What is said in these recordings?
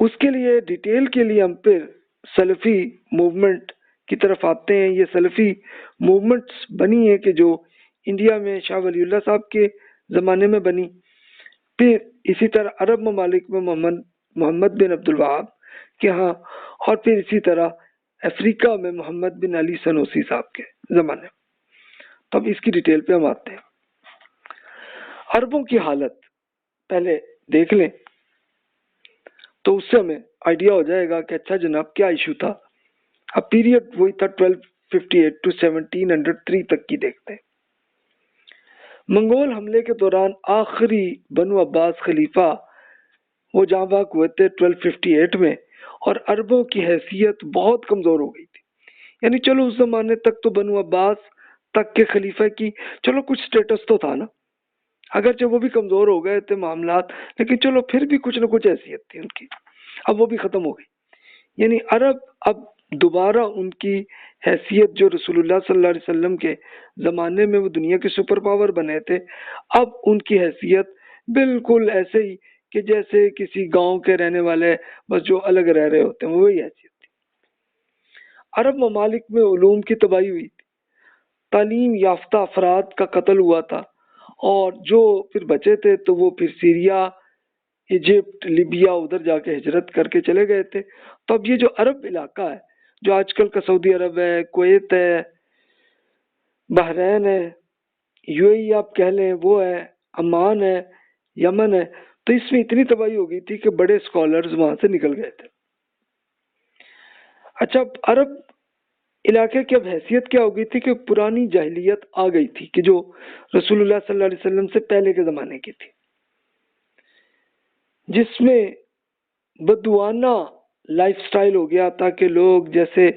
اس کے لیے ڈیٹیل کے لیے ہم پھر سلفی موومنٹ کی طرف آتے ہیں. یہ سلفی موومنٹس بنی ہے کہ جو انڈیا میں شاہ ولی اللہ صاحب کے زمانے میں بنی، پھر اسی طرح عرب ممالک میں محمد بن عبد الوہاب کے ہاں، اور پھر اسی طرح افریقہ میں محمد بن علی سنوسی صاحب کے زمانے. تو اب اس کی ڈیٹیل پہ ہم آتے ہیں. عربوں کی حالت پہلے دیکھ لیں تو اس سے ہمیں آئیڈیا ہو جائے گا کہ اچھا جناب کیا ایشو تھا. اب پیریڈ وہی تھا 1258 ٹو 1703 تک کی دیکھتے ہیں. منگول حملے کے دوران آخری بنو عباس خلیفہ وہ جہاں بحق ہوئے تھے 1258 میں، اور عربوں کی حیثیت بہت کمزور ہو گئی تھی. یعنی چلو اس زمانے تک تو بنو عباس تک کے خلیفہ کی چلو کچھ سٹیٹس تو تھا نا، اگرچہ وہ بھی کمزور ہو گئے تھے معاملات، لیکن چلو پھر بھی کچھ نہ کچھ حیثیت تھی ان کی. اب وہ بھی ختم ہو گئی. یعنی عرب اب دوبارہ ان کی حیثیت جو رسول اللہ صلی اللہ علیہ وسلم کے زمانے میں وہ دنیا کے سپر پاور بنے تھے، اب ان کی حیثیت بالکل ایسے ہی کہ جیسے کسی گاؤں کے رہنے والے بس جو الگ رہ رہے ہوتے ہیں، وہی حیثیت تھی. عرب ممالک میں علوم کی تباہی ہوئی تھی، تعلیم یافتہ افراد کا قتل ہوا تھا، اور جو پھر بچے تھے تو وہ پھر سیریا، ایجپٹ، لیبیا ادھر جا کے ہجرت کر کے چلے گئے تھے. تو اب یہ جو عرب علاقہ ہے جو آج کل کا سعودی عرب ہے، کویت ہے، بحرین ہے، یو اے ای آپ کہہ لیں، وہ ہے عمان ہے، یمن ہے، تو اس میں اتنی تباہی ہو گئی تھی کہ بڑے اسکالرز وہاں سے نکل گئے تھے. اچھا اب عرب علاقے کی اب حیثیت کیا ہو گئی تھی کہ پرانی جاہلیت آ گئی تھی کہ جو رسول اللہ صلی اللہ علیہ وسلم سے پہلے کے زمانے کی تھی، جس میں بدوانہ لائف سٹائل ہو گیا تھا کہ لوگ جیسے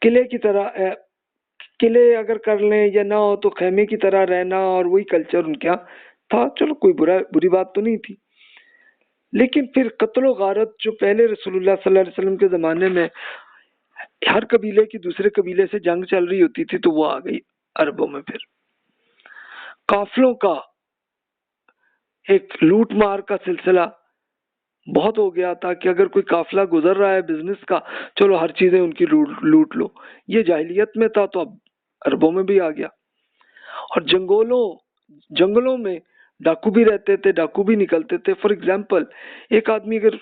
قلعے کی طرح، قلعے اگر کر لیں یا نہ ہو تو خیمے کی طرح رہنا، اور وہی کلچر ان کا تھا. چلو کوئی بری بات تو نہیں تھی، لیکن پھر قتل و غارت جو پہلے رسول اللہ صلی اللہ علیہ وسلم کے زمانے میں ہر قبیلے کی دوسرے قبیلے سے جنگ چل رہی ہوتی تھی، تو وہ آ گئی عربوں میں. پھر قافلوں کا ایک لوٹ مار کا سلسلہ بہت ہو گیا تھا کہ اگر کوئی قافلہ گزر رہا ہے بزنس کا، چلو ہر چیزیں ان کی لوٹ لو. یہ جاہلیت میں تھا، تو اب عربوں میں بھی آ گیا. اور جنگلوں میں ڈاکو بھی رہتے تھے، ڈاکو بھی نکلتے تھے. فار ایگزامپل ایک آدمی اگر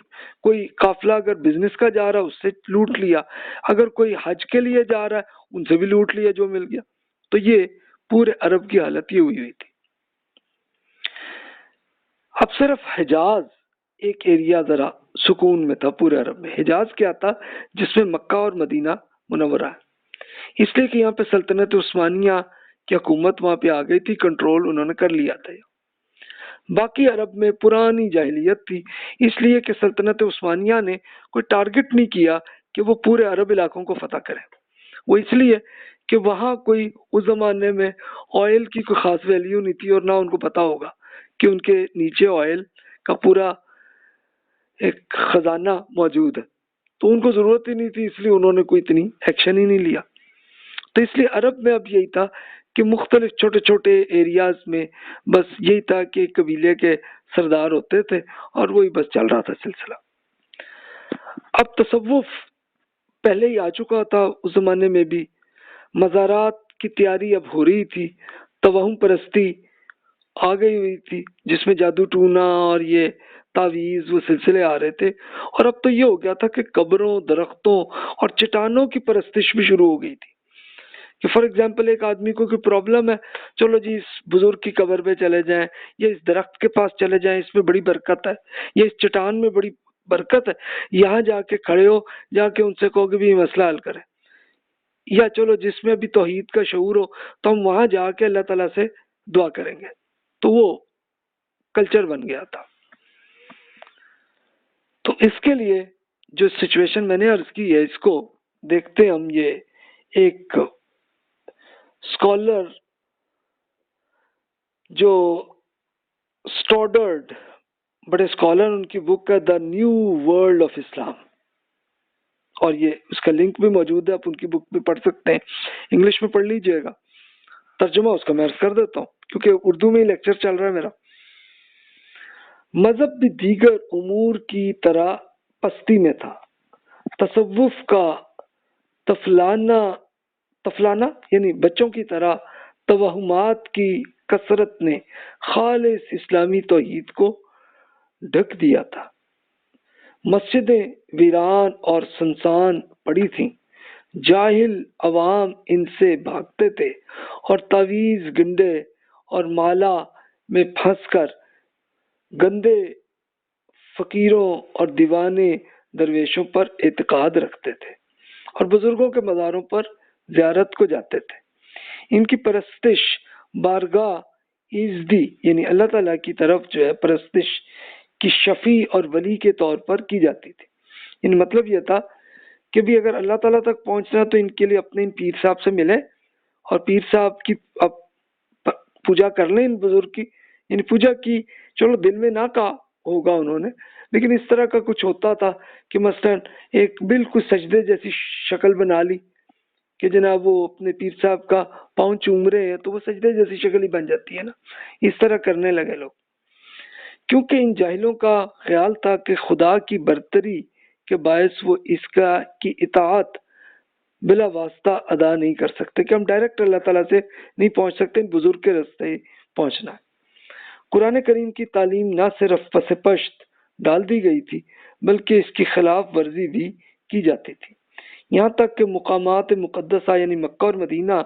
کوئی قافلہ اگر بزنس کا جا رہا ہے اس سے لوٹ لیا، اگر کوئی حج کے لیے جا رہا ہے ان سے بھی لوٹ لیا جو مل گیا. تو یہ پورے عرب کی حالت یہ ہوئی تھی. اب صرف حجاز ایک ایریا ذرا سکون میں تھا پورے عرب میں. حجاز کیا تھا؟ جس میں مکہ اور مدینہ منورہ ہے، اس لیے کہ یہاں پہ سلطنت عثمانیہ کی حکومت وہاں پہ آ گئی تھی، کنٹرول انہوں نے کر لیا تھا. باقی عرب میں پرانی جاہلیت تھی، اس لیے کہ سلطنت عثمانیہ نے کوئی ٹارگٹ نہیں کیا کہ وہ پورے عرب علاقوں کو فتح کریں. وہ اس لیے کہ وہاں کوئی اس زمانے میں آئل کی کوئی خاص ویلیو نہیں تھی، اور نہ ان کو پتا ہوگا کہ ان کے نیچے آئل کا پورا ایک خزانہ موجود ہے، تو ان کو ضرورت ہی نہیں تھی، اس لیے انہوں نے کوئی اتنی ایکشن ہی نہیں لیا. تو اس لیے عرب میں اب یہی تھا کہ مختلف چھوٹے چھوٹے ایریاز میں بس یہی تھا کہ قبیلے کے سردار ہوتے تھے اور وہی بس چل رہا تھا سلسلہ. اب تصوف پہلے ہی آ چکا تھا اس زمانے میں بھی، مزارات کی تیاری اب ہو رہی تھی، توہم پرستی آ گئی ہوئی تھی جس میں جادو ٹونا اور یہ تعویذ وہ سلسلے آ رہے تھے. اور اب تو یہ ہو گیا تھا کہ قبروں، درختوں اور چٹانوں کی پرستش بھی شروع ہو گئی تھی. کہ فار ایگزامپل ایک آدمی کو کوئی پرابلم ہے، چلو جی اس بزرگ کی قبر پہ چلے جائیں، یا اس درخت کے پاس چلے جائیں، اس میں بڑی برکت ہے، یا اس چٹان میں بڑی برکت ہے، یہاں جا کے کھڑے ہو، جا کے ان سے کہو کہ بھی یہ مسئلہ حل کریں. یا چلو جس میں بھی توحید کا شعور ہو تو ہم وہاں جا کے اللہ تعالیٰ سے دعا کریں گے. تو وہ کلچر بن گیا تھا. تو اس کے لیے جو سچویشن میں نے عرض کی ہے اس کو دیکھتے ہم. یہ ایک اسکالر جو اسٹوڈرڈ بڑے اسکالر، ان کی بک ہے دا نیو ورلڈ آف اسلام، اور یہ اس کا لنک بھی موجود ہے، آپ ان کی بک بھی پڑھ سکتے ہیں، انگلش میں پڑھ لیجئے گا. ترجمہ اس کا میں عرض کر دیتا ہوں کیونکہ اردو میں ہی لیکچر چل رہا ہے میرا. مذہب بھی دیگر امور کی طرح پستی میں تھا. تصوف کا تفلانہ یعنی بچوں کی طرح توہمات کی کثرت نے خالص اسلامی توحید کو ڈھک دیا تھا. مسجدیں ویران اور سنسان پڑی تھیں. جاہل عوام ان سے بھاگتے تھے اور تعویذ گنڈے اور مالا میں پھنس کر گندے فقیروں اور دیوانے درویشوں پر اعتقاد رکھتے تھے اور بزرگوں کے مزاروں پر زیارت کو جاتے تھے. ان کی پرستش بارگاہ ایزدی یعنی اللہ تعالیٰ کی طرف جو ہے پرستش کی شفیع اور ولی کے طور پر کی جاتی تھی. ان مطلب یہ تھا کہ بھی اگر اللہ تعالیٰ تک پہنچنا تو ان کے لیے اپنے ان پیر صاحب سے ملے اور پیر صاحب کی پوجا کر لیں ان بزرگ کی. یعنی پوجا کی چلو دل میں نہ کہا ہوگا انہوں نے، لیکن اس طرح کا کچھ ہوتا تھا کہ مثلا ایک بالکل سجدے جیسی شکل بنا لی کہ جناب وہ اپنے پیر صاحب کا پاؤں چوم رہے ہیں تو وہ سجدے جیسی شکل ہی بن جاتی ہے نا. اس طرح کرنے لگے لوگ، کیونکہ ان جاہلوں کا خیال تھا کہ خدا کی برتری کے باعث وہ اس کا کی اطاعت بلا واسطہ ادا نہیں کر سکتے، کہ ہم ڈائریکٹ اللہ تعالیٰ سے نہیں پہنچ سکتے، ان بزرگ کے راستے ہی پہنچنا ہے. قرآن کریم کی تعلیم نہ صرف پس پشت ڈال دی گئی تھی بلکہ اس کی خلاف ورزی بھی کی جاتی تھی، یہاں تک کہ مقامات مقدسہ یعنی مکہ اور مدینہ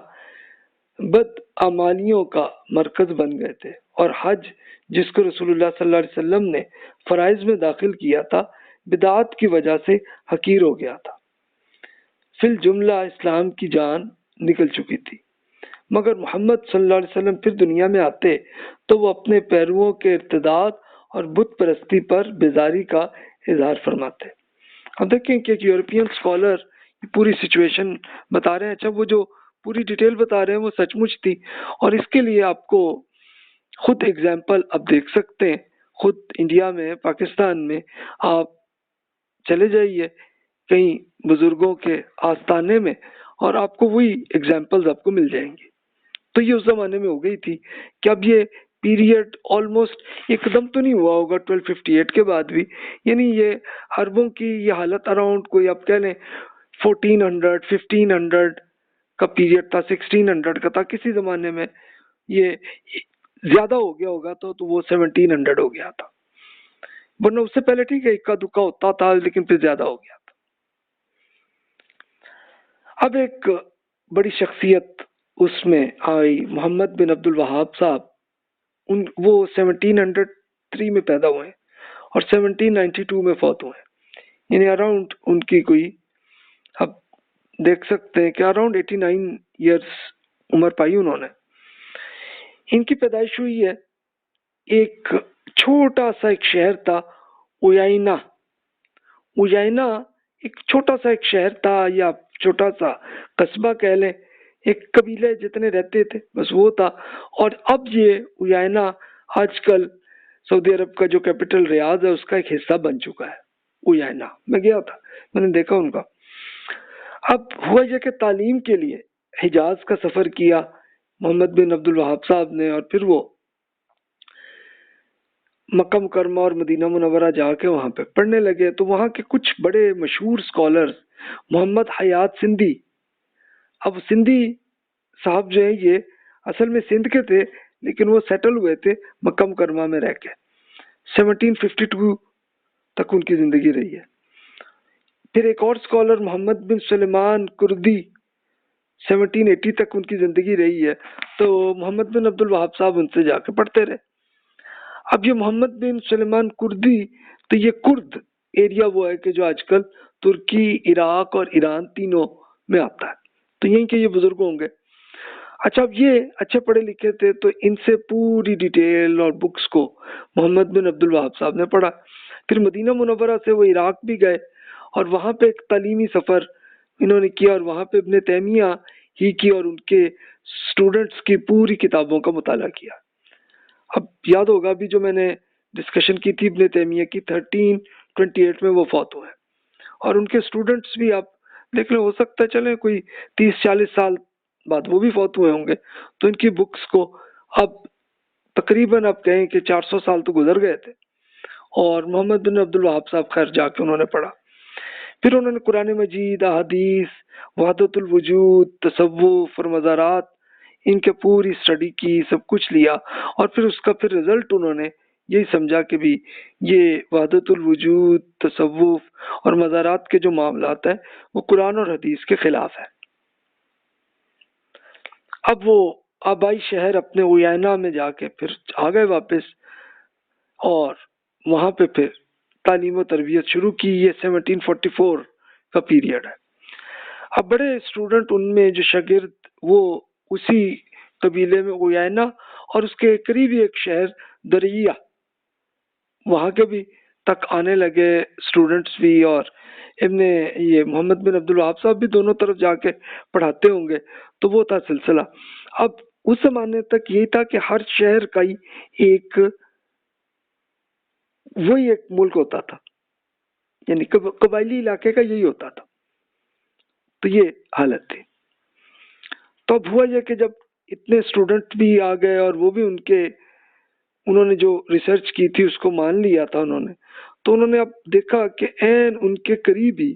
بدعمالیوں کا مرکز بن گئے تھے، اور حج جس کو رسول اللہ صلی اللہ علیہ وسلم نے فرائض میں داخل کیا تھا بدعات کی وجہ سے حقیر ہو گیا تھا. فی الجملہ اسلام کی جان نکل چکی تھی. مگر محمد صلی اللہ علیہ وسلم پھر دنیا میں آتے تو وہ اپنے پیرووں کے ارتداد اور بت پرستی پر بیزاری کا اظہار فرماتے. اب دیکھیں کہ ایک یورپین اسکالر پوری سچویشن بتا رہے ہیں. اچھا وہ جو پوری ڈیٹیل بتا رہے ہیں وہ سچ مچ تھی، اور اس کے لیے آپ کو خود ایگزامپل اب دیکھ سکتے ہیں. خود انڈیا میں پاکستان میں آپ چلے جائیے کہیں بزرگوں کے آستانے میں اور آپ کو وہی ایگزامپلز آپ کو مل جائیں گے. تو یہ اس زمانے میں ہو گئی تھی کہ اب یہ پیریڈ آلموسٹ ایک دم تو نہیں ہوا ہوگا 1258 کے بعد بھی، یعنی یہ عربوں کی یہ حالت اراؤنڈ کوئی آپ کہہ لیں 1400 1500 کا پیریڈ تھا، 1600 کا تھا. کسی زمانے میں یہ زیادہ ہو گیا ہوگا تو وہ 1700 ہو گیا تھا، ورنہ اس سے پہلے ٹھیک ہے اکا دکا ہوتا تھا لیکن پھر زیادہ ہو گیا تھا. اب ایک بڑی شخصیت اس میں آئی محمد بن عبد الوہاب صاحب. وہ 1703 میں پیدا ہوئے اور 1792 میں فوت ہوئے، یعنی اراؤنڈ ان کی کوئی اب دیکھ سکتے ہیں کہ اراؤنڈ 89 ایئرس عمر پائی انہوں نے. ان کی پیدائش ہوئی ہے ایک چھوٹا سا ایک شہر تھا اویائنا. ایک چھوٹا سا ایک شہر تھا یا چھوٹا سا قصبہ کہہ لیں، ایک قبیلے جتنے رہتے تھے بس وہ تھا. اور اب یہ اویائنا آج کل سعودی عرب کا جو کیپٹل ریاض ہے اس کا ایک حصہ بن چکا ہے. اویائنا میں گیا تھا، میں نے دیکھا ان کا. اب ہوا یہ کہ تعلیم کے لیے حجاز کا سفر کیا محمد بن عبد الوہاب صاحب نے، اور پھر وہ مکہ مکرمہ اور مدینہ منورہ جا کے وہاں پہ پڑھنے لگے. تو وہاں کے کچھ بڑے مشہور اسکالرز محمد حیات سندھی. اب سندھی صاحب جو ہے یہ اصل میں سندھ کے تھے لیکن وہ سیٹل ہوئے تھے مکہ مکرمہ میں رہ کے. 1752 تک ان کی زندگی رہی ہے. پھر ایک اور اسکالر محمد بن سلیمان کردی 1780 تک ان کی زندگی رہی ہے. تو محمد بن عبد الوہاب صاحب ان سے جا کے پڑھتے رہے. اب یہ محمد بن سلیمان کردی تو یہ کرد ایریا وہ ہے کہ جو آج کل ترکی، عراق اور ایران تینوں میں آتا ہے. تو یہیں کے یہ بزرگ ہوں گے. اچھا اب یہ اچھے پڑھے لکھے تھے تو ان سے پوری ڈیٹیل اور بکس کو محمد بن عبد الوہاب صاحب نے پڑھا. پھر مدینہ منورہ سے وہ عراق بھی گئے اور وہاں پہ ایک تعلیمی سفر انہوں نے کیا اور وہاں پہ ابن تیمیہ ہی کی اور ان کے اسٹوڈنٹس کی پوری کتابوں کا مطالعہ کیا. اب یاد ہوگا ابھی جو میں نے ڈسکشن کی تھی ابن تیمیہ کی 1328 میں وہ فوت ہوئے، اور ان کے اسٹوڈنٹس بھی آپ دیکھ لیں، ہو سکتا ہے چلیں کوئی 30-40 سال بعد وہ بھی فوت ہوئے ہوں گے. تو ان کی بکس کو اب تقریباً آپ کہیں کہ 400 سال تو گزر گئے تھے اور محمد بن عبد الوہاب صاحب خیر جا کے انہوں نے پڑھا. پھر انہوں نے قرآن مجید، احادیث، وحدت الوجود، تصوف اور مزارات، ان کے پوری اسٹڈی کی، سب کچھ لیا. اور پھر اس کا پھر رزلٹ انہوں نے یہی سمجھا کہ بھی یہ وحدت الوجود، تصوف اور مزارات کے جو معاملات ہیں وہ قرآن اور حدیث کے خلاف ہے. اب وہ آبائی شہر اپنے ویانا میں جا کے پھر آ گئے واپس، اور وہاں پہ پھر تعلیم و تربیت شروع کی. یہ 1744 کا پیریڈ ہے. اب بڑے اسٹوڈنٹ ان میں جو شاگرد وہ اسی قبیلے میں ویانا اور اس کے قریبی ایک شہر دریا وہاں کے بھی تک آنے لگے اسٹوڈنٹس بھی. اور ابن یہ محمد بن عبد الوہاب صاحب بھی دونوں طرف جا کے پڑھاتے ہوں گے. تو وہ تھا سلسلہ. اب اس زمانے تک یہی تھا کہ ہر شہر کا ہی ایک وہی ایک ملک ہوتا تھا، یعنی قبائلی علاقے کا یہی ہوتا تھا. تو یہ حالت تھی. تو اب ہوا یہ کہ جب اتنے اسٹوڈنٹ بھی آ گئے اور وہ بھی انہوں نے جو ریسرچ کی تھی اس کو مان لیا تھا انہوں نے، تو انہوں نے اب دیکھا کہ عین ان کے قریب ہی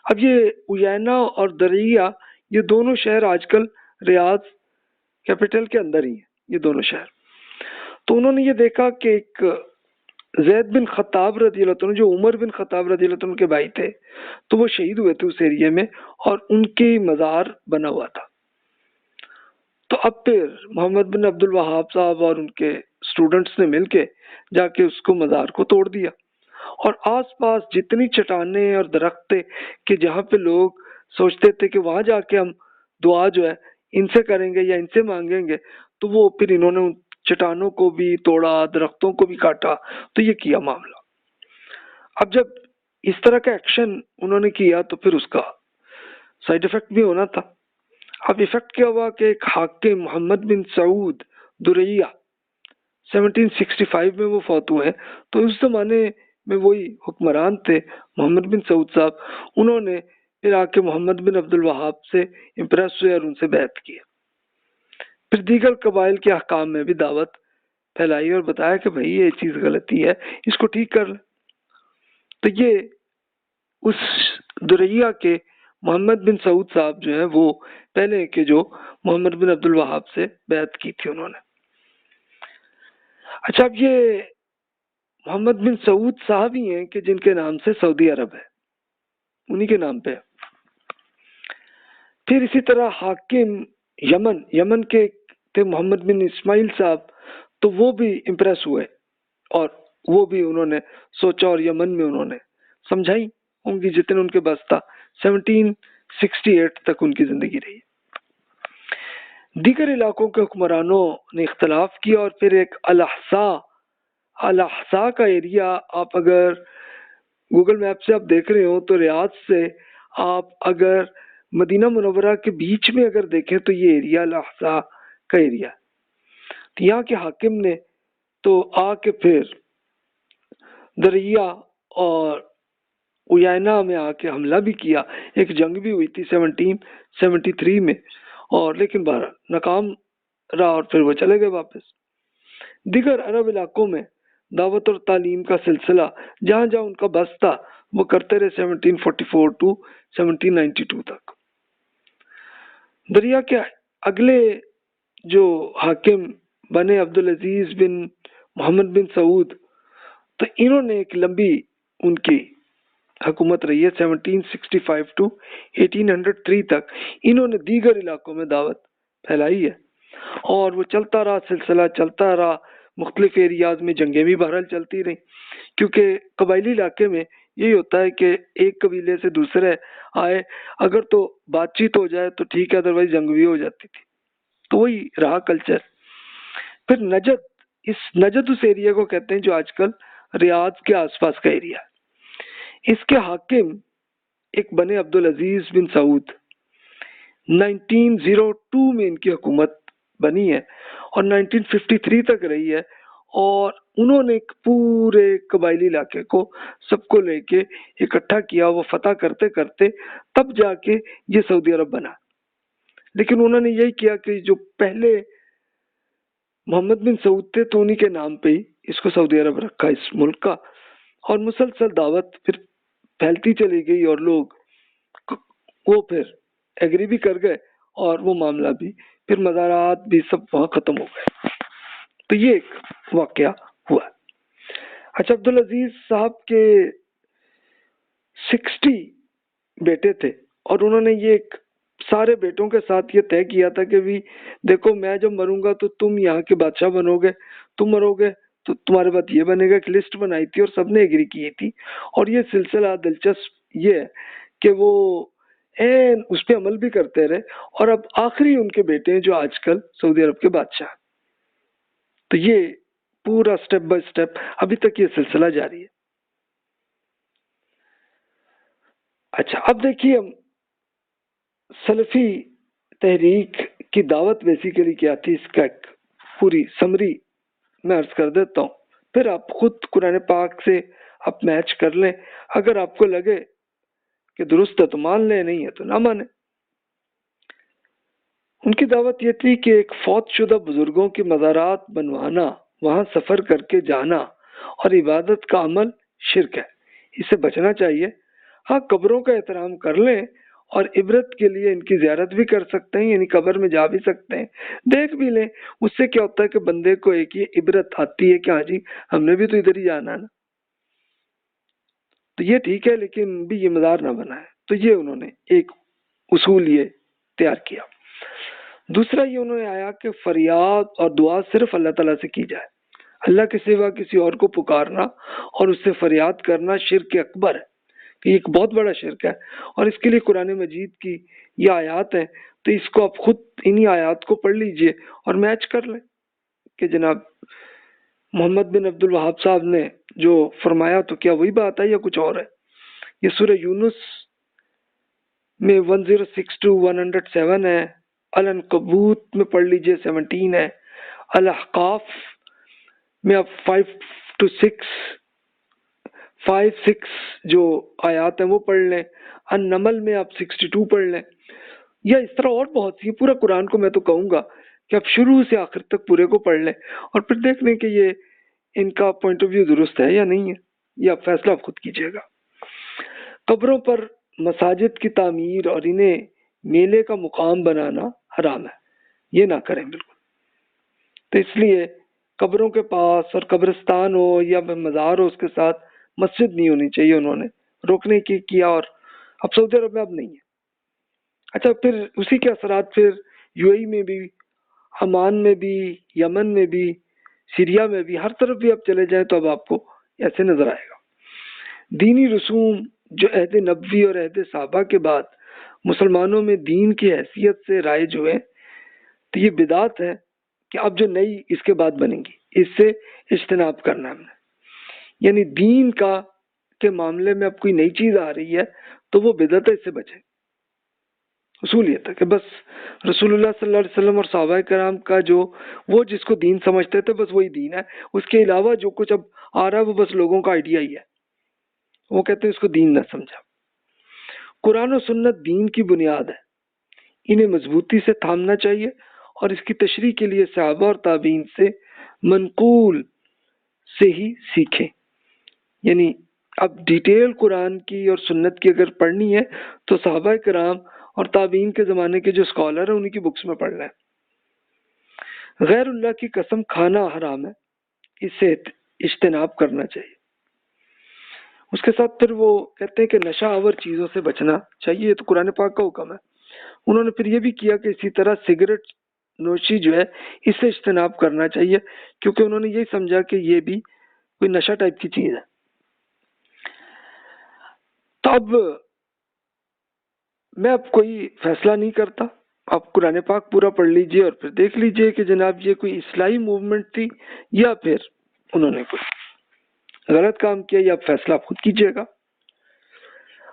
اب یہ ویانا اور دریا یہ دونوں شہر آج کل ریاض کیپٹل کے اندر ہی ہیں، یہ دونوں شہر. تو انہوں نے یہ دیکھا کہ ایک زید بن خطاب رضی اللہ عنہ جو عمر بن خطاب رضی اللہ عنہ کے بھائی تھے، تو وہ شہید ہوئے تھے اس ایریے میں اور ان کی مزار بنا ہوا تھا. تو اب پھر محمد بن عبد الوہاب صاحب اور ان کے اسٹوڈنٹس نے مل کے جا کے اس کو مزار کو توڑ دیا، اور آس پاس جتنی چٹانیں اور درخت تھے کہ جہاں پہ لوگ سوچتے تھے کہ وہاں جا کے ہم دعا جو ہے ان سے کریں گے یا ان سے مانگیں گے، تو وہ پھر انہوں نے ان چٹانوں کو بھی توڑا، درختوں کو بھی کاٹا. تو یہ کیا معاملہ. اب جب اس طرح کا ایکشن انہوں نے کیا تو پھر اس کا سائیڈ افیکٹ بھی ہونا تھا. اب افیکٹ کیا ہوا کہ ایک حاکم محمد بن سعود دریا 1765 میں وہ فوت ہوئے. تو اس زمانے میں وہی حکمران تھے محمد بن سعود صاحب. انہوں نے پھر آ کے محمد بن عبد الوہاب سے امپریس ہوئے اور ان سے بیعت کی. پھر دیگر قبائل کے احکام میں بھی دعوت پھیلائی اور بتایا کہ بھئی یہ چیز غلطی ہے، اس کو ٹھیک کر لیں. تو یہ اس دریا کے محمد بن سعود صاحب جو ہے وہ پہلے کے جو محمد بن عبد الوہاب سے بیعت کی تھی انہوں نے. اچھا، اب یہ محمد بن سعود صاحب ہی ہیں کہ جن کے نام سے سعودی عرب ہے، انہی کے نام پہ. پھر اسی طرح حاکم یمن کے تھے محمد بن اسماعیل صاحب. تو وہ بھی امپریس ہوئے اور وہ بھی انہوں نے سوچا اور یمن میں انہوں نے سمجھائی ہوں گی جتنے ان کے بس تھا. 1768 تک ان کی زندگی رہی. دیگر علاقوں کے حکمرانوں نے اختلاف کیا اور پھر ایک الاحسا کا ایریا، آپ اگر گوگل میپ سے آپ دیکھ رہے ہو تو ریاض سے آپ اگر مدینہ منورہ کے بیچ میں اگر دیکھیں تو یہ ایریا الاحسا کا ایریا. تو یہاں کے حاکم نے تو آ کے پھر دریا اور ویانا میں آ کے حملہ بھی کیا. ایک جنگ بھی ہوئی تھی 1773 میں، اور لیکن بہرحال ناکام رہا اور پھر وہ چلے گئے واپس. دیگر عرب علاقوں میں دعوت اور تعلیم کا سلسلہ جہاں جہاں ان کا بس تھا وہ کرتے رہے 1744 ٹو 1792 تک. دریا کے اگلے جو حاکم بنے عبدالعزیز بن محمد بن سعود، تو انہوں نے ایک لمبی ان کی حکومت رہی ہے 1765 ٹو 1803 تک. انہوں نے دیگر علاقوں میں دعوت پھیلائی ہے اور وہ چلتا رہا، سلسلہ چلتا رہا. مختلف ایریاز میں جنگیں بھی بہرحال چلتی رہیں، کیونکہ قبائلی علاقے میں یہی ہوتا ہے کہ ایک قبیلے سے دوسرے آئے اگر تو بات چیت ہو جائے تو ٹھیک ہے، ادروائز جنگ بھی ہو جاتی تھی. تو وہی رہا کلچر. پھر نجد اس ایریا کو کہتے ہیں جو آج کل ریاض کے آس پاس کا ایریا ہے. اس کے حاکم ایک بنے عبدالعزیز بن سعود. 1902 میں ان کی حکومت بنی ہے اور 1953 تک رہی ہے، اور انہوں نے ایک پورے قبائلی علاقے کو سب کو لے کے اکٹھا کیا. وہ فتح کرتے کرتے تب جا کے یہ سعودی عرب بنا. لیکن انہوں نے یہی کیا کہ جو پہلے محمد بن سعود تھے تو انہی کے نام پہ ہی اس کو سعودی عرب رکھا اس ملک کا. اور مسلسل دعوت پھر پھیلتی چلی گئی اور لوگ وہ پھر ایگری بھی کر گئے اور وہ معاملہ بھی پھر مزارات بھی سب وہاں ختم ہو گئے. تو یہ ایک واقعہ ہوا. اچھا، عبدالعزیز صاحب کے 60 بیٹے تھے اور انہوں نے یہ ایک سارے بیٹوں کے ساتھ یہ طے کیا تھا کہ بھی دیکھو میں جب مروں گا تو تم یہاں کے بادشاہ بنو گے، تم مرو گے تو تمہارے بعد یہ بنے گا. ایک لسٹ بنائی تھی اور سب نے ایگری کی تھی. اور یہ سلسلہ دلچسپ یہ ہے کہ وہ اس پہ عمل بھی کرتے رہے اور اب آخری ان کے بیٹے ہیں جو آج کل سعودی عرب کے بادشاہ. تو یہ پورا سٹیپ بائی سٹیپ ابھی تک یہ سلسلہ جاری ہے. اچھا، اب دیکھیے سلفی تحریک کی دعوت بیسیکلی کیا تھی، اس کا ایک پوری سمری میں عرض کر دیتا ہوں، پھر آپ خود قرآن پاک سے آپ میچ کر لیں. اگر آپ کو لگے کہ درست ہے تو مان لیں، نہیں ہے تو نہ مانیں. ان کی دعوت یہ تھی کہ ایک فوت شدہ بزرگوں کی مزارات بنوانا، وہاں سفر کر کے جانا اور عبادت کا عمل شرک ہے، اس سے بچنا چاہیے. ہاں، قبروں کا احترام کر لیں اور عبرت کے لیے ان کی زیارت بھی کر سکتے ہیں، یعنی قبر میں جا بھی سکتے ہیں، دیکھ بھی لیں. اس سے کیا ہوتا ہے کہ بندے کو ایک یہ عبرت آتی ہے کہ ہاں جی ہم نے بھی تو ادھر ہی جانا ہے نا. تو یہ ٹھیک ہے، لیکن بھی یہ مزار نہ بنائے. تو یہ انہوں نے ایک اصول یہ تیار کیا. دوسرا یہ انہوں نے آیا کہ فریاد اور دعا صرف اللہ تعالیٰ سے کی جائے. اللہ کے سوا کسی اور کو پکارنا اور اس سے فریاد کرنا شرک اکبر ہے، کہ یہ ایک بہت بڑا شرک ہے. اور اس کے لیے قرآن مجید کی یہ آیات ہیں، تو اس کو آپ خود انہی آیات کو پڑھ لیجئے اور میچ کر لیں کہ جناب محمد بن عبد الوہاب صاحب نے جو فرمایا تو کیا وہی بات ہے یا کچھ اور ہے. یہ سورہ یونس میں 106 to 107 ہے، العنکبوت میں پڑھ لیجئے 17 ہے، الاحقاف میں آپ 5 6 جو آیات ہیں وہ پڑھ لیں، النمل میں آپ 62 پڑھ لیں، یا اس طرح اور بہت سی. پورا قرآن کو میں تو کہوں گا کہ آپ شروع سے آخر تک پورے کو پڑھ لیں اور پھر دیکھ لیں کہ یہ ان کا پوائنٹ آف ویو درست ہے یا نہیں ہے. یہ آپ فیصلہ آپ خود کیجیے گا. قبروں پر مساجد کی تعمیر اور انہیں میلے کا مقام بنانا حرام ہے، یہ نہ کریں بالکل. تو اس لیے قبروں کے پاس اور قبرستان ہو یا مزار ہو اس کے ساتھ مسجد نہیں ہونی چاہیے. انہوں نے روکنے کی کیا اور اب سعودی عرب میں اب نہیں ہے. اچھا، پھر اسی کے اثرات پھر یو اے میں بھی، عمان میں بھی، یمن میں بھی، سیریا میں بھی، ہر طرف بھی آپ چلے جائیں تو اب آپ کو ایسے نظر آئے گا. دینی رسوم جو عہد نبوی اور عہد صحابہ کے بعد مسلمانوں میں دین کی حیثیت سے رائج ہوئے، تو یہ بدعت ہے کہ اب جو نئی اس کے بعد بنے گی اس سے اجتناب کرنا ہے ہم نے. یعنی دین کا کے معاملے میں اب کوئی نئی چیز آ رہی ہے تو وہ بدعت ہے، اس سے بچیں. اصول یہ تھا کہ بس رسول اللہ صلی اللہ علیہ وسلم اور صحابہ کرام کا جو وہ جس کو دین سمجھتے تھے بس وہی دین ہے. اس کے علاوہ جو کچھ اب آ رہا ہے وہ بس لوگوں کا آئیڈیا ہی ہے، وہ کہتے ہیں اس کو دین نہ سمجھا. قرآن و سنت دین کی بنیاد ہے، انہیں مضبوطی سے تھامنا چاہیے اور اس کی تشریح کے لیے صحابہ اور تابعین سے منقول سے ہی سیکھیں. یعنی اب ڈیٹیل قرآن کی اور سنت کی اگر پڑھنی ہے تو صحابہ کرام اور تابعین کے زمانے کے جو اسکالر ہیں انہی کی بکس میں پڑھ لیں. غیر اللہ کی قسم کھانا حرام ہے، اس سے اجتناب کرنا چاہیے. اس کے ساتھ پھر وہ کہتے ہیں کہ نشہ آور چیزوں سے بچنا چاہیے، یہ تو قرآن پاک کا حکم ہے. انہوں نے پھر یہ بھی کیا کہ اسی طرح سگریٹ نوشی جو ہے اس سے اجتناب کرنا چاہیے، کیونکہ انہوں نے یہی سمجھا کہ یہ بھی کوئی نشہ ٹائپ کی چیز ہے. تو اب میں اب کوئی فیصلہ نہیں کرتا، آپ قرآن پاک پورا پڑھ لیجئے اور پھر دیکھ لیجئے کہ جناب یہ کوئی اصلاحی موومنٹ تھی یا پھر انہوں نے کوئی غلط کام کیا، یا فیصلہ آپ خود کیجئے گا.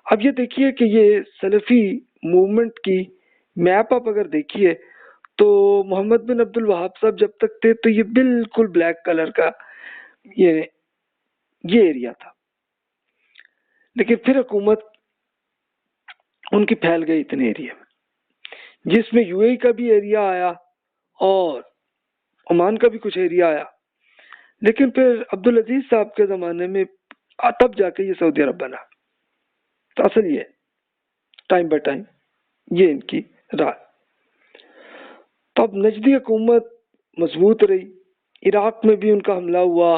اب یہ دیکھیے کہ یہ سلفی موومنٹ کی میپ آپ اگر دیکھیے تو محمد بن عبد الوہاب صاحب جب تک تھے تو یہ بالکل بلیک کلر کا یہ ایریا تھا، لیکن پھر حکومت ان کی پھیل گئی اتنے ایریا میں، جس میں یو اے کا بھی ایریا آیا اور عمان کا بھی کچھ ایریا آیا. لیکن پھر عبدالعزیز صاحب کے زمانے میں تب جا کے یہ سعودی عرب بنا. تو اصل یہ ٹائم بائی ٹائم یہ ان کی رائے. تو اب نجدی حکومت مضبوط رہی. عراق میں بھی ان کا حملہ ہوا.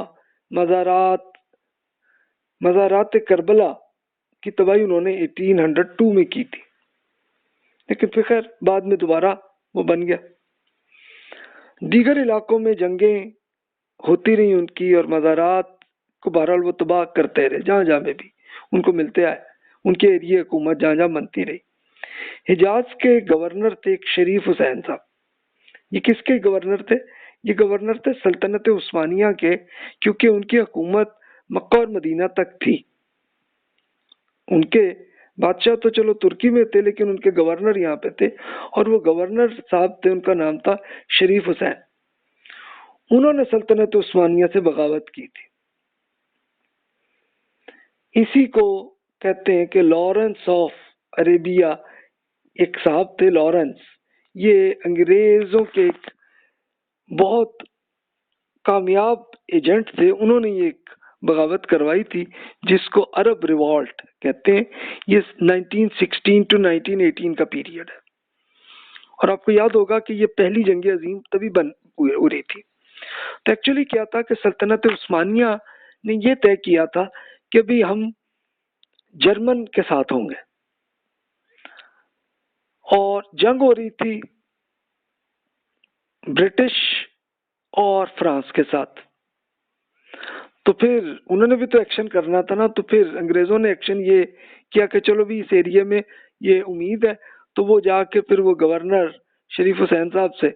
مزارات کربلا کی تباہی انہوں نے 1802 میں کی تھی، لیکن پھر خیر بعد میں دوبارہ وہ بن گیا. دیگر علاقوں میں جنگیں ہوتی رہی ان کی، اور مزارات کو بہرحال وہ تباہ کرتے رہے جہاں جہاں میں بھی ان کو ملتے آئے. ان کے ایریے حکومت جہاں جہاں بنتی رہی. حجاز کے گورنر تھے ایک شریف حسین صاحب. یہ کس کے گورنر تھے؟ یہ گورنر تھے سلطنت عثمانیہ کے، کیونکہ ان کی حکومت مکہ اور مدینہ تک تھی. ان کے بادشاہ تو چلو ترکی میں تھے، لیکن ان کے گورنر یہاں پہ تھے، اور وہ گورنر صاحب تھے، ان کا نام تھا شریف حسین. انہوں نے سلطنت عثمانیہ سے بغاوت کی تھی. اسی کو کہتے ہیں کہ لارنس آف عربیہ ایک صاحب تھے لارنس. یہ انگریزوں کے ایک بہت کامیاب ایجنٹ تھے. انہوں نے یہ ایک بغاوت کروائی تھی جس کو عرب ریوالٹ کہتے ہیں. یہ 1916 to 1918 کا پیریڈ ہے، اور آپ کو یاد ہوگا کہ یہ پہلی جنگ عظیم تبھی ہو رہی تھی. تو ایکچولی کیا تھا کہ سلطنت عثمانیہ نے یہ طے کیا تھا کہ بھی ہم جرمن کے ساتھ ہوں گے، اور جنگ ہو رہی تھی برٹش اور فرانس کے ساتھ. تو پھر انہوں نے بھی تو ایکشن کرنا تھا نا. تو پھر انگریزوں نے ایکشن یہ کیا کہ چلو بھی اس ایریے میں یہ امید ہے. تو وہ جا کے پھر وہ گورنر شریف حسین صاحب سے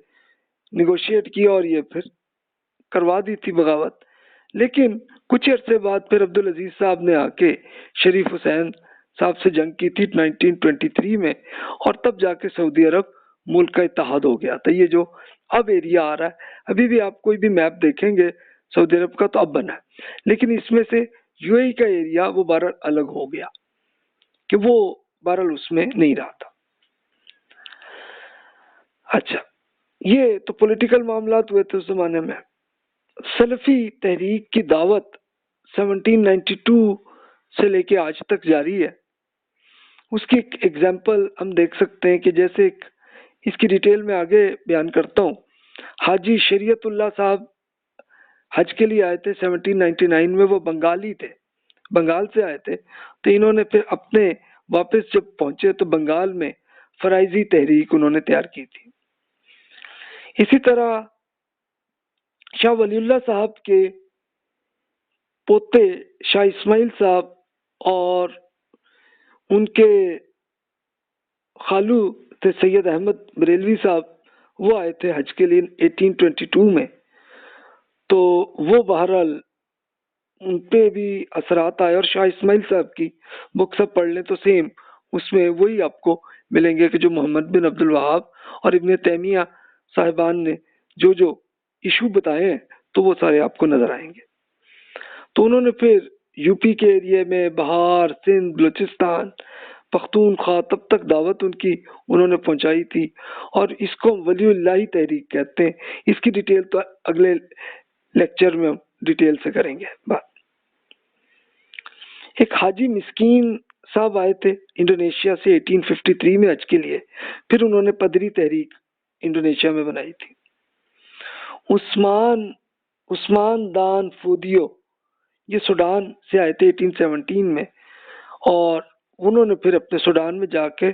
نیگوشیٹ کیا، اور یہ پھر کروا دی تھی بغاوت. لیکن کچھ عرصے بعد پھر عبدالعزیز صاحب نے آ کے شریف حسین صاحب سے جنگ کی تھی 1923 میں، اور تب جا کے سعودی عرب ملک کا اتحاد ہو گیا تھا. یہ جو اب ایریا آ رہا ہے، ابھی بھی آپ کوئی بھی میپ دیکھیں گے سعودی عرب کا تو اب بنا ہے، لیکن اس میں سے یو اے کا ایریا وہ بہرحال الگ ہو گیا کہ وہ بہرحال اس میں نہیں رہا تھا. اچھا، یہ تو پولیٹیکل معاملات ہوئے تھے اس زمانے میں. سلفی تحریک کی دعوت 1792 سے لے کے آج تک جاری ہے. اس کی ایک ایگزامپل ہم دیکھ سکتے ہیں کہ جیسے اس کی ڈیٹیل میں آگے بیان کرتا ہوں. حاجی شریعت اللہ صاحب حج کے لیے آئے تھے 1799 میں. وہ بنگالی تھے، بنگال سے آئے تھے. تو انہوں نے پھر اپنے واپس جب پہنچے تو بنگال میں فرائضی تحریک انہوں نے تیار کی تھی. اسی طرح شاہ ولی اللہ صاحب کے پوتے شاہ اسماعیل صاحب اور ان کے خالو تھے سید احمد بریلوی صاحب، وہ آئے تھے حج کے لیے 1822 میں. تو وہ بہرحال ان پہ بھی اثرات آئے. اور شاہ اسماعیل صاحب کی بک سب پڑھ لیں تو سیم اس میں وہی آپ کو ملیں گے کہ جو محمد بن عبد الوہاب اور ابن تیمیہ صاحبان نے جو جو ایشو بتائے ہیں تو وہ سارے آپ کو نظر آئیں گے. تو انہوں نے پھر یو پی کے ایریے میں بہار، سندھ، بلوچستان، پختونخوا تب تک دعوت ان کی انہوں نے پہنچائی تھی. اور اس کو ولی اللہ تحریک کہتے ہیں. اس کی ڈیٹیل تو اگلے لیکچر میں ہم ڈیٹیل سے کریں گے بات. ایک حاجی مسکین صاحب آئے تھے انڈونیشیا سے 1853 میں حج کے لیے. پھر انہوں نے پدری تحریک انڈونیشیا میں بنائی تھی. عثمان دان فودیو یہ سوڈان سے آئے تھے 1817 میں، اور انہوں نے پھر اپنے سوڈان میں جا کے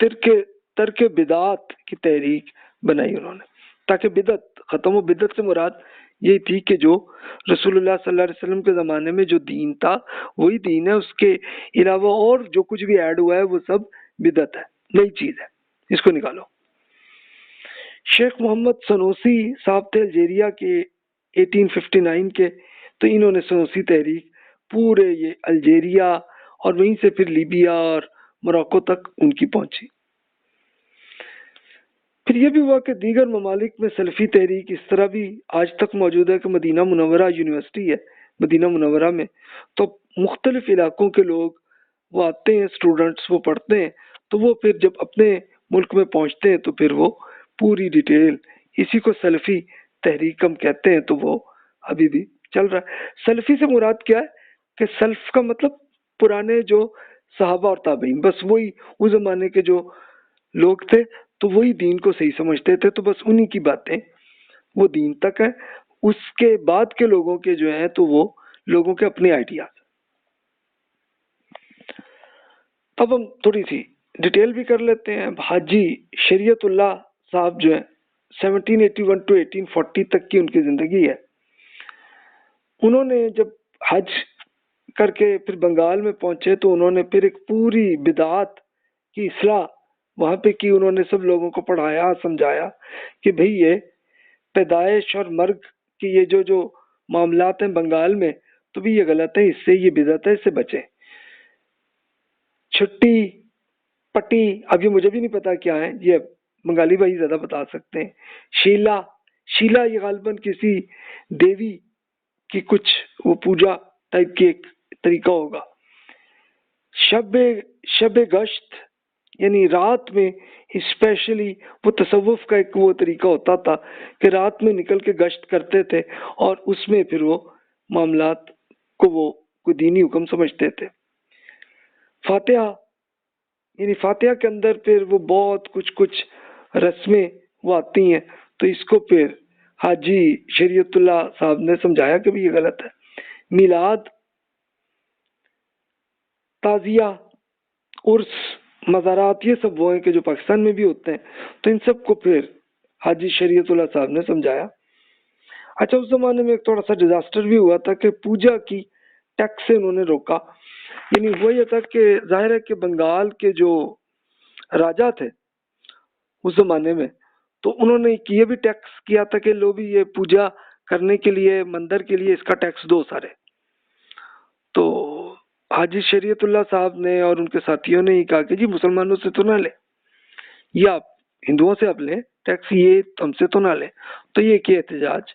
ترک بدعات کی تحریک بنائی انہوں نے، تاکہ بدعت ختم ہو. بدعت سے مراد یہی تھی کہ جو رسول اللہ صلی اللہ علیہ وسلم کے زمانے میں جو دین تھا وہی دین ہے، اس کے علاوہ اور جو کچھ بھی ایڈ ہوا ہے وہ سب بدعت ہے، نئی چیز ہے، اس کو نکالو. شیخ محمد سنوسی صاحب تھے الجیریا کے 1859 کے. تو انہوں نے سنوسی تحریک پورے یہ الجیریا اور وہیں سے پھر لیبیا اور موراکو تک ان کی پہنچی. پھر یہ بھی ہوا کہ دیگر ممالک میں سلفی تحریک اس طرح بھی آج تک موجود ہے کہ مدینہ منورہ یونیورسٹی ہے مدینہ منورہ میں، تو مختلف علاقوں کے لوگ وہ آتے ہیں، اسٹوڈنٹس وہ پڑھتے ہیں. تو وہ پھر جب اپنے ملک میں پہنچتے ہیں تو پھر وہ پوری ڈیٹیل اسی کو سلفی تحریک ہم کہتے ہیں. تو وہ ابھی بھی چل رہا ہے. سلفی سے مراد کیا ہے؟ کہ سلف کا مطلب پرانے جو صحابہ اور تابعین، بس وہی اس زمانے کے جو لوگ تھے تو وہی دین کو صحیح سمجھتے تھے، تو بس انہی کی باتیں وہ دین تک ہے. اس کے بعد کے لوگوں کے جو ہیں تو وہ لوگوں کے اپنے آئیڈیاز. اب ہم تھوڑی سی ڈیٹیل بھی کر لیتے ہیں. حاجی شریعت اللہ صاحب جو ہیں 1781 to 1840 تک کی ان کی زندگی ہے. انہوں نے جب حج کر کے پھر بنگال میں پہنچے تو انہوں نے پھر ایک پوری بدعات کی اصلاح وہاں پہ کی. انہوں نے سب لوگوں کو پڑھایا، سمجھایا کہ بھئی یہ پیدائش اور مرگ کی یہ جو معاملات ہیں بنگال میں تو بھی یہ غلط ہے، اس سے یہ بدعت ہے، اس سے بچیں. چھٹی پٹی، اب یہ مجھے بھی نہیں پتا کیا ہے، یہ بنگالی بھائی زیادہ بتا سکتے ہیں. شیلا یہ غالباً کسی دیوی کی کچھ وہ پوجا ٹائپ کی ایک طریقہ ہوگا. شب گشت یعنی رات میں اسپیشلی وہ تصوف کا ایک وہ طریقہ ہوتا تھا کہ رات میں نکل کے گشت کرتے تھے اور اس میں پھر وہ معاملات کو وہ کوئی دینی حکم سمجھتے تھے. فاتحہ یعنی فاتحہ کے اندر پھر وہ بہت کچھ رسمیں وہ آتی ہیں، تو اس کو پھر حاجی شریعت اللہ صاحب نے سمجھایا کہ بھی یہ غلط ہے. میلاد، تعزیہ، عرس، مزارات، یہ سب وہ ہیں کہ جو پاکستان میں بھی ہوتے ہیں، تو ان سب کو پھر حاجی شریعت اللہ صاحب نے سمجھایا. اچھا، اس زمانے میں ایک تھوڑا سا ڈیزاسٹر بھی ہوا تھا کہ پوجا کی ٹیکس سے انہوں نے روکا. یعنی وہ یہ تھا کہ ظاہر ہے کہ بنگال کے جو راجا تھے اس زمانے میں تو انہوں نے یہ بھی ٹیکس کیا تھا کہ لو بھی یہ پوجا کرنے کے لیے مندر کے لیے اس کا ٹیکس دو سارے. تو حاجی شریعت اللہ صاحب نے اور ان کے ساتھیوں نے یہ کہا کہ جی مسلمانوں سے تو نہ لیں، یا آپ ہندوؤں سے آپ لیں ٹیکس، یہ ہم سے تو نہ لیں. تو یہ کہ احتجاج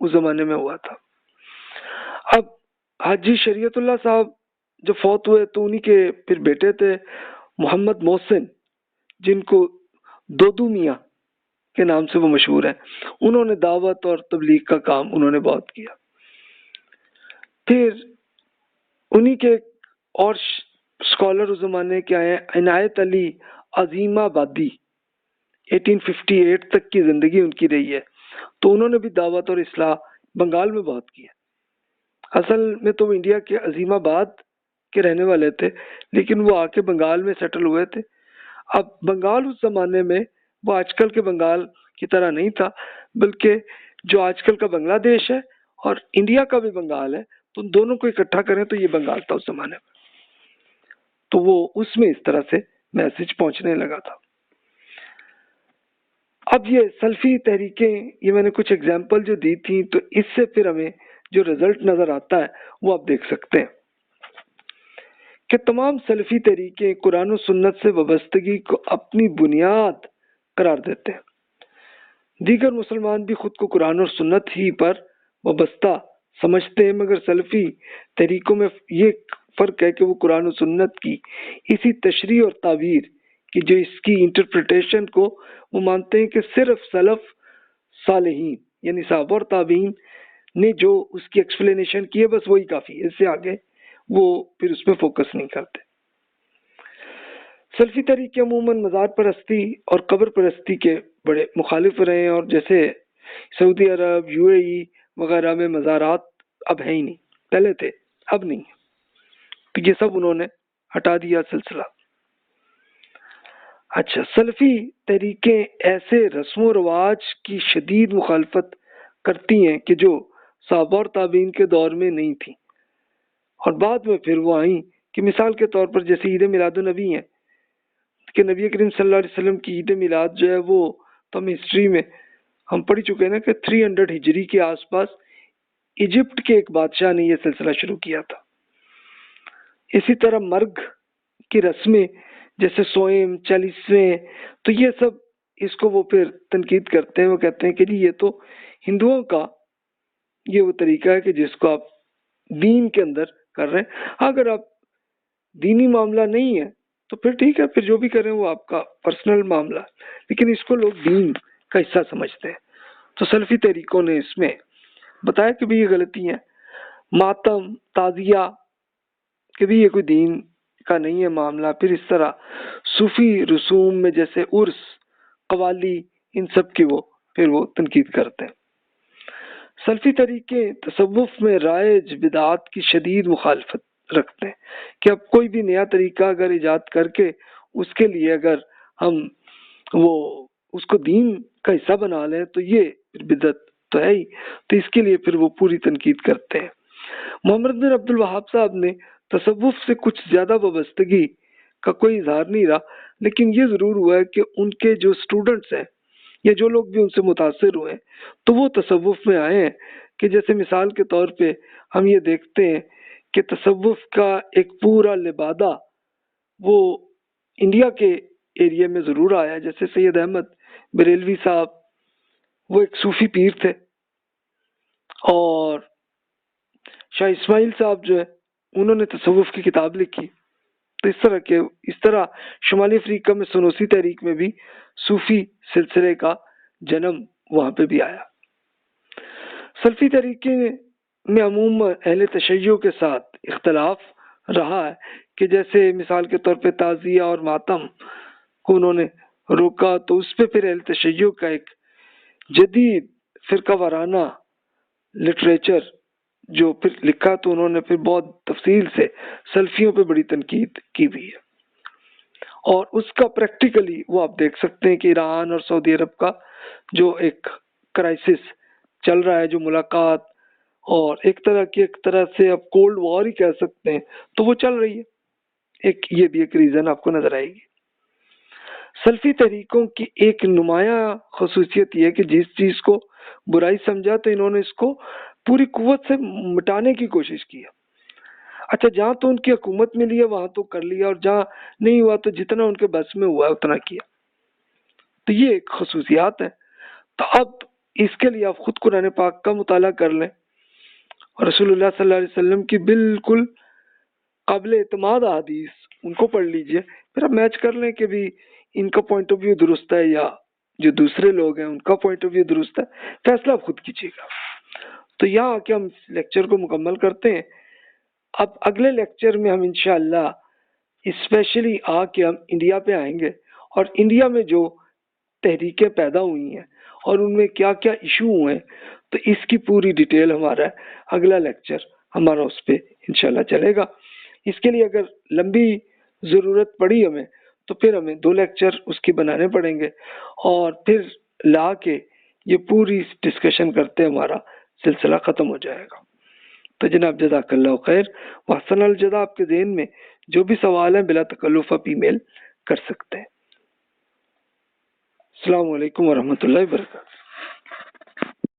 اس زمانے میں ہوا تھا. اب حاجی شریعت اللہ صاحب جو فوت ہوئے تو انہی کے پھر بیٹے تھے محمد محسن، جن کو دودو میاں کے نام سے وہ مشہور ہیں. انہوں نے دعوت اور تبلیغ کا کام انہوں نے بہت کیا. پھر انہی کے اور اسکالر اس زمانے کے آئے ہیں عنایت علی عظیم آبادی، 1858 تک کی زندگی ان کی رہی ہے. تو انہوں نے بھی دعوت اور اصلاح بنگال میں بہت کی ہے. اصل میں تو وہ انڈیا کے عظیم آباد کے رہنے والے تھے، لیکن وہ آ کے بنگال میں سیٹل ہوئے تھے. اب بنگال اس زمانے میں وہ آج کل کے بنگال کی طرح نہیں تھا، بلکہ جو آج کل کا بنگلہ دیش ہے اور انڈیا کا بھی بنگال ہے، تو ان دونوں کو اکٹھا کریں تو یہ بنگال تھا اس زمانے میں. تو وہ اس میں اس طرح سے میسج پہنچنے لگا تھا. اب یہ سلفی تحریکیں، یہ میں نے کچھ ایگزامپل جو دی تھی، تو اس سے پھر ہمیں جو رزلٹ نظر آتا ہے وہ آپ دیکھ سکتے ہیں کہ تمام سلفی تحریکیں قرآن و سنت سے وابستگی کو اپنی بنیاد قرار دیتے ہیں. دیگر مسلمان بھی خود کو قرآن اور سنت ہی پر وابستہ سمجھتے ہیں، مگر سلفی تحریکوں میں یہ فرق ہے کہ وہ قرآن و سنت کی اسی تشریح اور تعبیر کی جو اس کی انٹرپریٹیشن کو وہ مانتے ہیں کہ صرف سلف صالحین یعنی صحابہ اور تابعین نے جو اس کی ایکسپلینیشن کی ہے بس وہی کافی ہے، اس سے آگے وہ پھر اس میں فوکس نہیں کرتے. سلفی طریقے عموماً مزار پرستی اور قبر پرستی کے بڑے مخالف رہے ہیں، اور جیسے سعودی عرب، یو اے ای وغیرہ میں مزارات اب ہیں ہی نہیں، پہلے تھے اب نہیں، تو یہ سب انہوں نے ہٹا دیا سلسلہ. اچھا، سلفی تحریکیں ایسے رسم و رواج کی شدید مخالفت کرتی ہیں کہ جو صحابہ اور تابعین کے دور میں نہیں تھی اور بعد میں پھر وہ آئیں، کہ مثال کے طور پر جیسے عید میلاد النبی ہے کہ نبی کریم صلی اللہ علیہ وسلم کی عید میلاد جو ہے وہ تو ہم ہسٹری میں ہم پڑھ چکے ہیں نا کہ 300 ہجری کے آس پاس ایجپٹ کے ایک بادشاہ نے یہ سلسلہ شروع کیا تھا. اسی طرح مرگ کی رسمیں جیسے سوئم، چالیسویں، تو یہ سب اس کو وہ پھر تنقید کرتے ہیں. وہ کہتے ہیں کہ جی یہ تو ہندوؤں کا یہ وہ طریقہ ہے کہ جس کو آپ دین کے اندر کر رہے ہیں. اگر آپ دینی معاملہ نہیں ہے تو پھر ٹھیک ہے، پھر جو بھی کریں وہ آپ کا پرسنل معاملہ، لیکن اس کو لوگ دین کا حصہ سمجھتے ہیں. تو سلفی تحریکوں نے اس میں بتایا کہ بھی یہ غلطی ہیں. ماتم، تعزیہ، کہ بھی یہ کوئی دین کا نہیں ہے معاملہ. پھر اس طرح صوفی رسوم میں جیسے عرس، قوالی، ان سب کی پھر وہ تنقید کرتے ہیں. سلفی طریقے تصوف میں رائج بدعات کی شدید مخالفت رکھتے ہیں کہ اب کوئی بھی نیا طریقہ اگر ایجاد کر کے اس کے لیے اگر ہم اس کو دین کا حصہ بنا لیں تو یہ پھر بدعت تو ہے ہی. تو اس کے لیے پھر وہ پوری تنقید کرتے ہیں. محمد بن عبد الوہاب صاحب نے تصوف سے کچھ زیادہ وابستگی کا کوئی اظہار نہیں رہا، لیکن یہ ضرور ہوا ہے کہ ان کے جو اسٹوڈنٹس ہیں یا جو لوگ بھی ان سے متاثر ہوئے تو وہ تصوف میں آئے ہیں. کہ جیسے مثال کے طور پہ ہم یہ دیکھتے ہیں کہ تصوف کا ایک پورا لبادہ وہ انڈیا کے ایریا میں ضرور آیا. جیسے سید احمد بریلوی صاحب وہ ایک صوفی پیر تھے، اور شاہ اسماعیل صاحب جو ہے انہوں نے تصوف کی کتاب لکھی. تو اس طرح شمالی افریقہ میں سنوسی تحریک میں بھی صوفی سلسلے کا جنم وہاں پہ بھی آیا. سلفی طریقے میں عموماً اہل تشیع کے ساتھ اختلاف رہا ہے کہ جیسے مثال کے طور پہ تعزیہ اور ماتم کو انہوں نے روکا، تو اس پہ پھر اہل تشیع کا ایک جدید فرقہ وارانہ لٹریچر جو پھر لکھا، تو انہوں نے پھر بہت تفصیل سے سلفیوں پہ بڑی تنقید کی بھی ہے. اور اس کا پریکٹیکلی وہ آپ دیکھ سکتے ہیں کہ ایران اور سعودی عرب کا جو ایک کرائسس چل رہا ہے، جو ملاقات اور ایک طرح سے آپ کولڈ وار ہی کہہ سکتے ہیں، تو وہ چل رہی ہے. یہ بھی ایک ریزن آپ کو نظر آئے گی. سلفی طریقوں کی ایک نمایاں خصوصیت یہ ہے کہ جس چیز کو برائی سمجھا تو انہوں نے اس کو پوری قوت سے مٹانے کی کوشش کی. اچھا، جہاں تو ان کی حکومت ملی ہے وہاں تو کر لیا، اور جہاں نہیں ہوا تو جتنا ان کے بس میں ہوا ہے اتنا کیا. تو یہ ایک خصوصیات ہے. تو اب اس کے لیے آپ خود قرآن پاک کا مطالعہ کر لیں اور رسول اللہ صلی اللہ علیہ وسلم کی بالکل قابل اعتماد احادیث ان کو پڑھ لیجئے، پھر آپ میچ کر لیں کہ بھی ان کا پوائنٹ آف ویو درست ہے یا جو دوسرے لوگ ہیں ان کا پوائنٹ آف ویو درست ہے. فیصلہ آپ خود کیجیے گا. تو یہاں آ کے ہم لیکچر کو مکمل کرتے ہیں. اب اگلے لیکچر میں ہم انشاءاللہ اسپیشلی آ کے ہم انڈیا پہ آئیں گے، اور انڈیا میں جو تحریکیں پیدا ہوئی ہیں اور ان میں کیا کیا ایشو ہوئے ہیں، تو اس کی پوری ڈیٹیل ہمارا اگلا لیکچر ہمارا اس پہ انشاءاللہ چلے گا. اس کے لیے اگر لمبی ضرورت پڑی ہمیں تو پھر ہمیں 2 لیکچر اس کی بنانے پڑیں گے، اور پھر لا کے یہ پوری ڈسکشن کرتے ہمارا سلسلہ ختم ہو جائے گا. تو جناب جزاک اللہ خیر واحسن الجزا. آپ کے ذہن میں جو بھی سوال ہیں بلا تکلف آپ ای میل کر سکتے ہیں. السلام علیکم ورحمۃ اللہ وبرکاتہ.